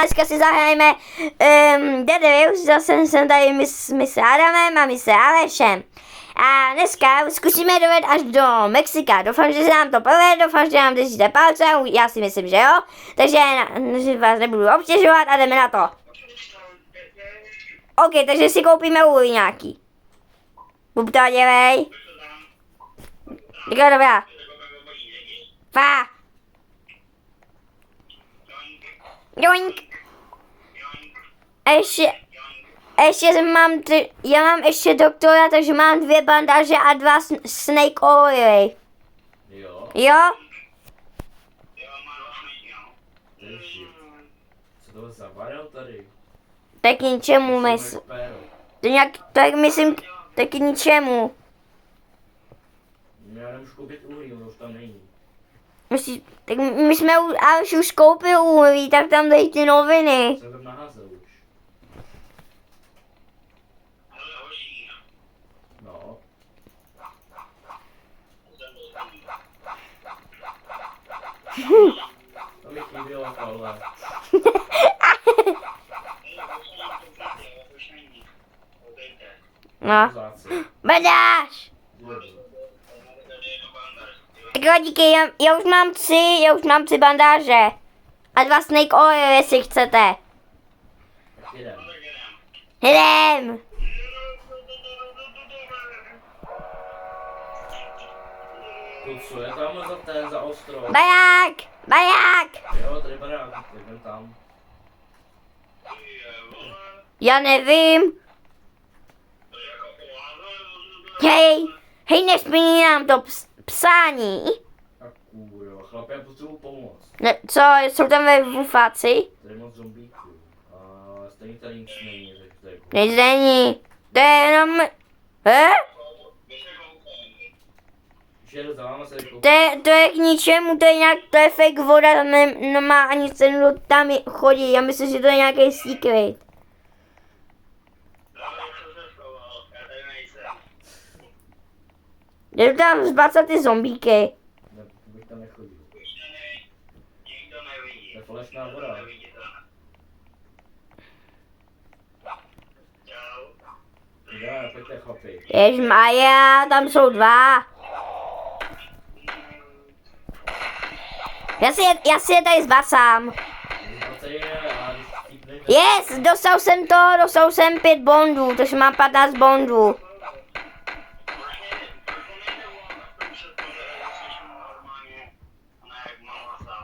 Dneska si zahrajeme The Devils, zase jsem tady my s Adamem a my s Alešem. A dneska zkusíme dojet až do Mexika. Doufám, že se nám to povede, doufám, že nám držíte palce, já si myslím, že jo. Takže vás nebudu obtěžovat a jdeme na to. OK, takže si koupíme úry nějaký. Bub to dělej. Děkuji, dobrá. Fá. Joink. Já mám ještě doktora, takže mám 2 bandáže a 2 snake oily. Jo? Jo? Co to za barel tady? Tak ničemu myslím. Tak myslím, taky ničemu. Já nemůžu koupit uhlí, ono už tam není. Tak my jsme už koupili uhlí, tak tam dej ty noviny. Jsem tam naházel už. No. To mi chybělo tohle. No. Badáš! Tak jo, díky, já už mám 3 bandáže. A 2 snake oil, jestli chcete. Tak jdem. Jdem! To co je tam za ostrov? Baják! Baják! Jo, tady barák, jdem tam. Já nevím. Hej, nesplní to psání. Tak kurva, chlapi, já potřebuji pomoc. Ne, co, jsou tam ve vufáci? Tady moc zombíků. A stejně tady nic není, takže Nic není. To je jenom... Žeru, za váma se koupit. To je k ničemu, to je fake voda, nemá ani cenu tam chodí. Já myslím, že to je nějaký secret. Jdu tam zbacat ty zombíky. Ne, bych tam nechodil. To je falešná voda. Dobrá, pojďte chlapi. Ježmaja, tam jsou 2. Já si je tady zbacám. Yes, dostal jsem 5 bondů, takže mám 15 bondů.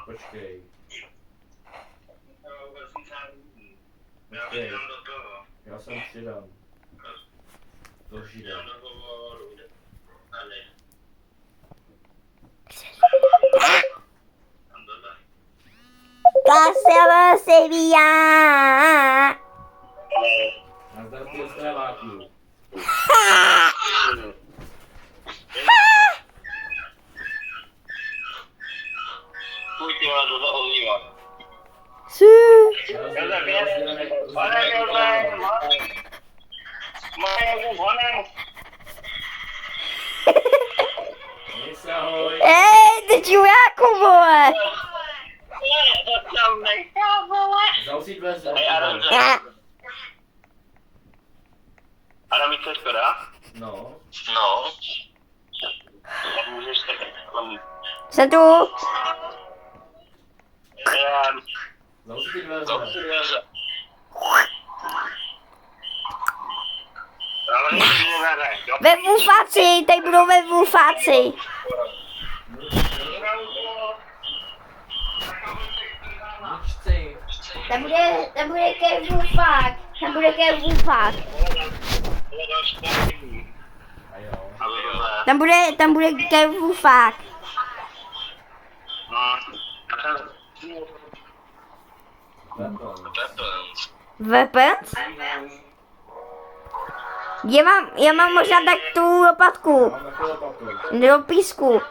Počkej. Počkej. Já jsem přidám. To židám. Kasela Sevilla. Nazdar ty ostráváků. Ty čuráku, vole! Zavři dveře. Adam, víš, co škoda? No. No. Můžeš tak. Jsem tu. Zavři ty dveře. Zavři dveře. Ve vůfáci, tady budou ve vůfáci. Nechci. Tam bude kevůfák. Tam bude kevůfák. A jo. Tam bude kevůfák. Weapons? Já mám možná tak tu lopatku. Mám takovou lopatu. Do písku.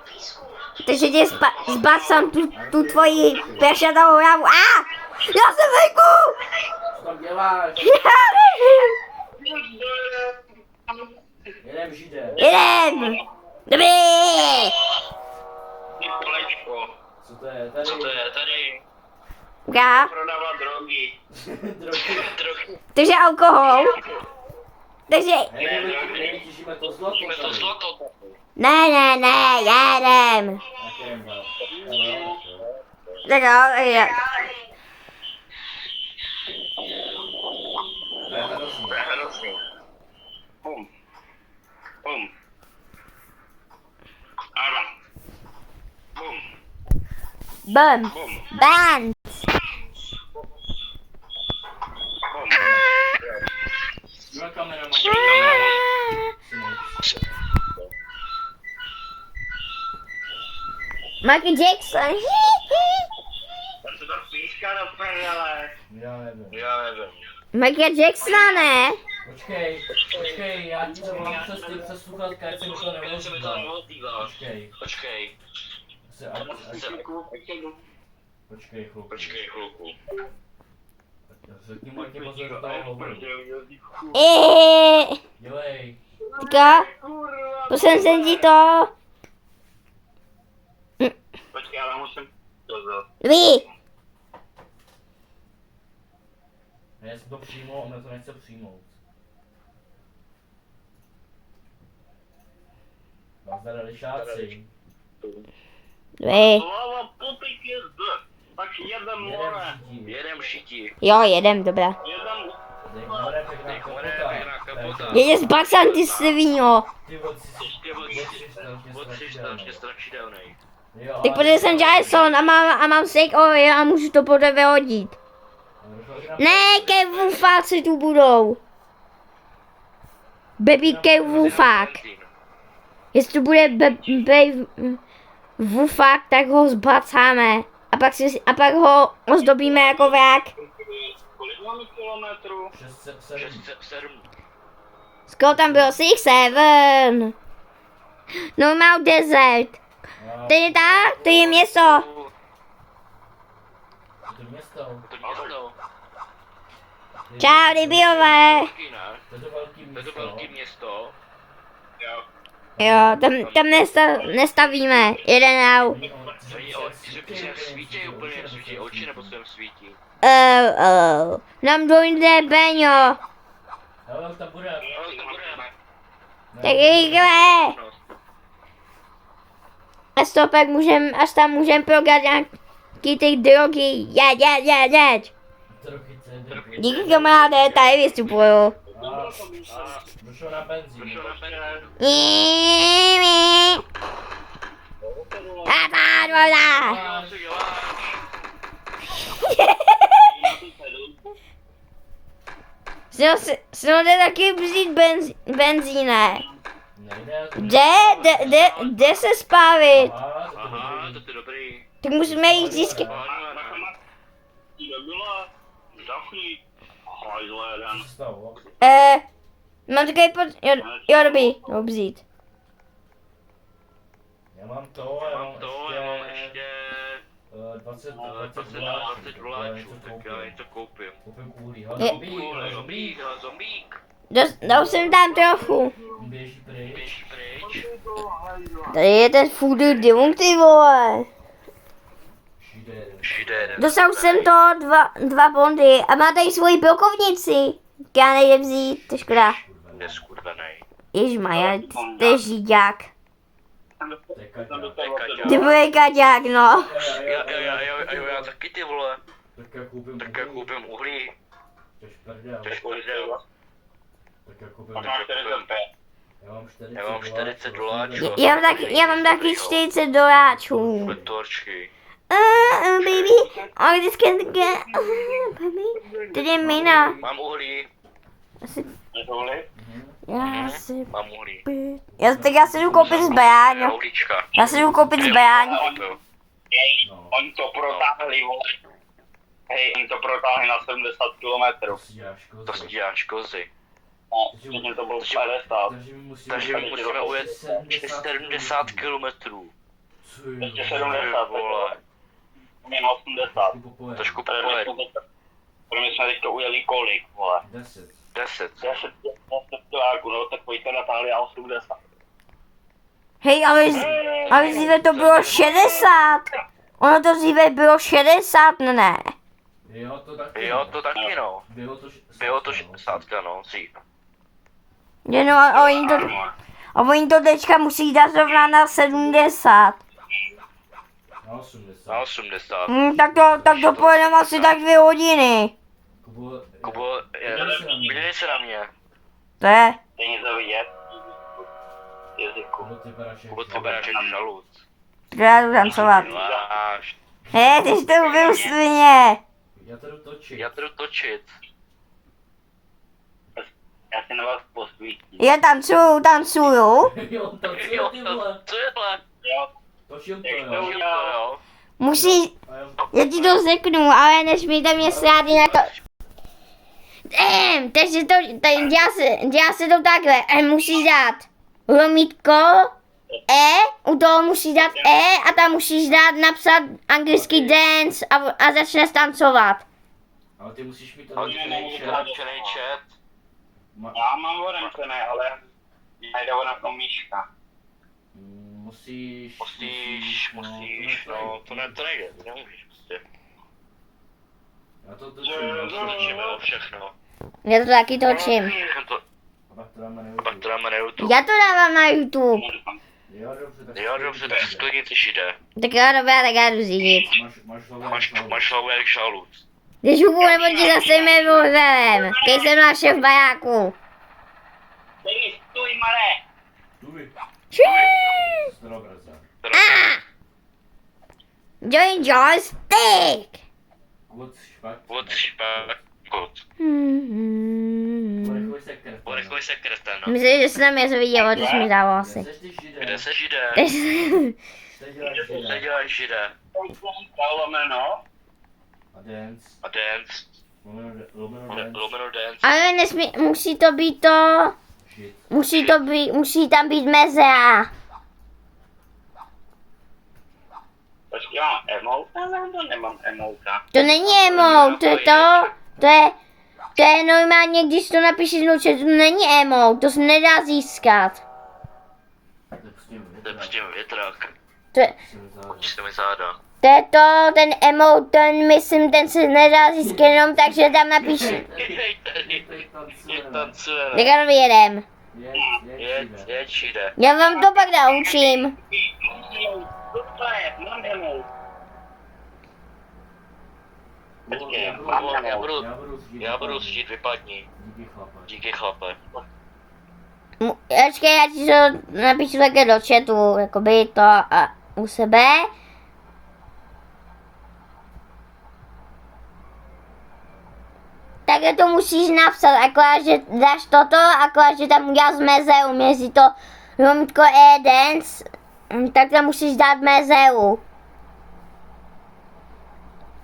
Takže tě zbacám tu tvoji pešatovou hlavu. Já jsem venku! Co tam děláš? Já nevím. Jedem žide. Jedem. Dobrý. Kolečko. Co to je? Tady. Co to je? Tady. Já. Prodávat drogy. Drogy. Takže alkohol. Takže, Nevytěžíme to zlato. ne, jedem. Jakém dál? Tak jo, tak jo. To je hrozný. Bum. Ara. Bum. Bum. Band. Bum. Byla kamera Michael Jackson. To se to píská do prdele. Já nevím. Michael Jacksona, ne? Počkej, já ti zavolám přes sluchátka, ať se mi to neozývá. Počkej. Počkej, chluku. Řekni mu, ať tě pozor do toho hovoru. Dělej. Teďka, poslal jsem ti to. Počkej, ale musím to. Vy. Ne, já jsem to přijmul, on to nechce přijmout. Vás tady lišáci. Vy. Slava putik je zde. Tak jedem more. Jedem šití. Jo, jedem, dobrá. Jedem. Jedě z Baxan, ty sviňo. Ty vod jsi strašně strašidelnej. Tak protože jsem Jason a mám steak oil a můžu to podle vyhodit. Ne, kevufáci tu budou. Baby kevufák. Jestli tu bude vufák, tak ho zbacáme. A pak ho ozdobíme jako vrák. Kolik máme kilometrů? 7. Skoro tam bylo 6-7. Normal desert. To je tak, to je město. To město. Čau, rybiové. To je to velký město. Jo. Jo, tam nestavíme. Jeden au. Svítí úplně, svítí oči nebo se svítí. Nám dojde Beňo. Ale tam bude. Tak rychle. Až tam můžem progat nějaký ty drogy. Jeď. Díky kamaráde, tady vystupuju. Došlo na benzín. Jde taky vzít benzíne. Jde se spávit. Aha, to je dobrý. Tak musíme jít získat. Mám takový jo, dobrý, vzít. Já mám to, já mám ještě 20 doláčů, tak já něco koupím. Koupím uhlí, zombík. Dal jsem tam trochu. Běží pryč. Tady je ten foodie divung, ty vole. Šider. Dostal jsem to dva bondy a má tady svoji brokovnici. Já nejde vzít, to je škoda. Je skurvenej. Ježmaja, to je žíďák. To je Kaťa. Ty bude kaťák, no. Jo, já taky ty vole. Tak já koupím uhlí. To je šprdel. Tak já koupím. Já mám 40 doláčů. Já mám taky 40 doláčů. Torčky. Baby, all this can get. Baby, to je mina. Mám uhlí. Mám uhlí. Já si jdu koupit zbraň. Uhlíčka. Já si jdu koupit zbraň. Oni to protáhli, vole. Hej, oni to protáhli na 70 km. To si děláš kozy. No, předtím to bylo 50. Takže my musíme ujet 70 km. Ještě 70, vole. Měl 80. Trošku popojet. My jsme teďka ujeli kolik, vole? 10. 10 kiláků, no tak pojďte natáhli a 80. Hej, ale dříve to bylo 60. Ono to dříve bylo 60, ne? Jo, to taky no. Bylo to 60, no, dřív. No a oni to teďka musí dát zrovna na 70. Na 80. Tak to pojedeme asi tak 2 hodiny. Kubo, podívej se na mě. To je. Není to vidět. Jazyku. Kubo, ty beráš jak žalud. Já jdu tancovat. Váš. Ty jsi to ubil svině. Já to jdu točit. Já si na vás posvítím. Já tancuju. Jo, co je tohle? Jo. Točím to, jo. Musí, já ti to řeknu, ale nesmíte mě srát na to. Takže to, dělá se to takhle, musíš dát lomítko, u toho musíš dát a tam musíš dát napsat anglický dance a začneš tancovat. Ale ty musíš mít odemčený chat. Já mám odemčené, ale nejde na tom míška. Musíš, no, to nejde, to nemůžeš prostě. Já to točíme všechno. Já to taky točím. A pak to dáme na YouTube. Já to dávám na YouTube. Jo, dobře, tak si klidně ty jde. Tak jo, dobré, tak já jdu řídit. Máš hlavu jak žalud. Když hubu nebo ti zase jmenuji, kej jsem náš šéf bajáku. Denis, stůj, Mare! Join joystick. What špakot. Urychluj se krten, no. Myslím, že jsi na mě viděl, když mi dal asi. Kde seš jde? Neděláš žide. Lomeno. A dance. Lomeno dance. Ale nesmí, musí to být to, musí tam být meze. Počkej, mám emouta, nebo nemám emouta? To není emote, to je normálně, když to napíšeš do chatu, to není emote, to se nedá získat. To je prostě větrak. To je, Učí se mi záda. to je to, ten emote, ten se nedá získat jenom tak, že tam napíš. Tancuje. Tak já vyjedem. Jeď jde. Já vám to pak naučím. Super, mám emout. Počkej, Já budu žít, vypadni. Díky chlape. Počkej, já ti to napíšu také do chatu, jakoby to a u sebe. Takže to musíš napsat, akorát, že dáš toto, akorát, že tam uděláš mezeu, mezi to lomítko dance, tak tam musíš dát mezeu.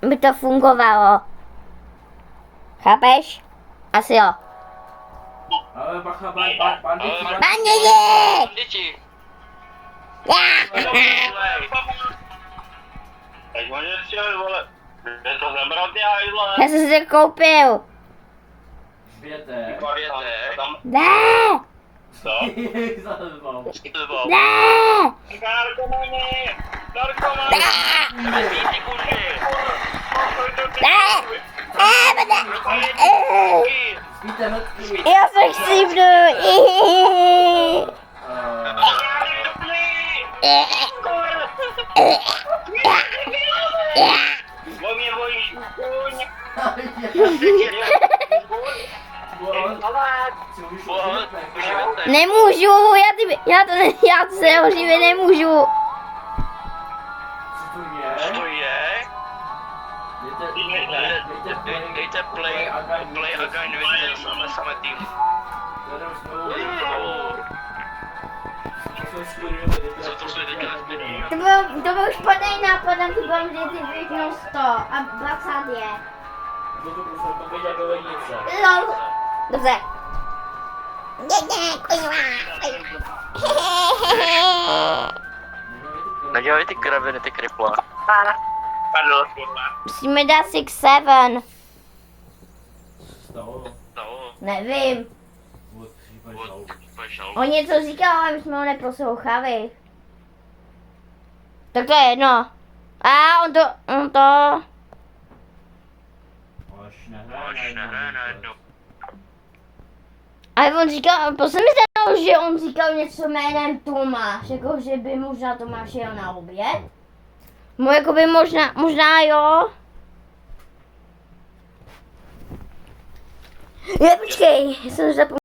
Aby to fungovalo. Chápeš? Asi jo. Ale bacha, banditi! Tak můžeš přijít, vole. Je to zabrat, ty hajzle. Já jsem si to koupil. Zběte. Ne! Co? Ne! Narkomani! Narkomani! Já se chcípnu. Bo mě bojíš, kůň! Nemůžu, já to se oživit nemůžu. Co to je? Dejte play a guy nevidíte samé tým. To byl špatný nápad, tam ty budou vždycky vypnout 100 a 20 je. No, dobře. Nedělej ty kraviny, ty kripla. Pardon, kurva. Musíme dát 6-7. Nevím. On něco říkal, ale my jsme ho neposlouchali. Tak to je jedno. A on to... Tomáš nehraje najednou. Ale on říkal, to se mi zdalo, že on říkal něco jménem Tomáš, jako že by možná Tomáš jel na oběd. No jako by možná jo. Je, počkej, jsem zapomněl.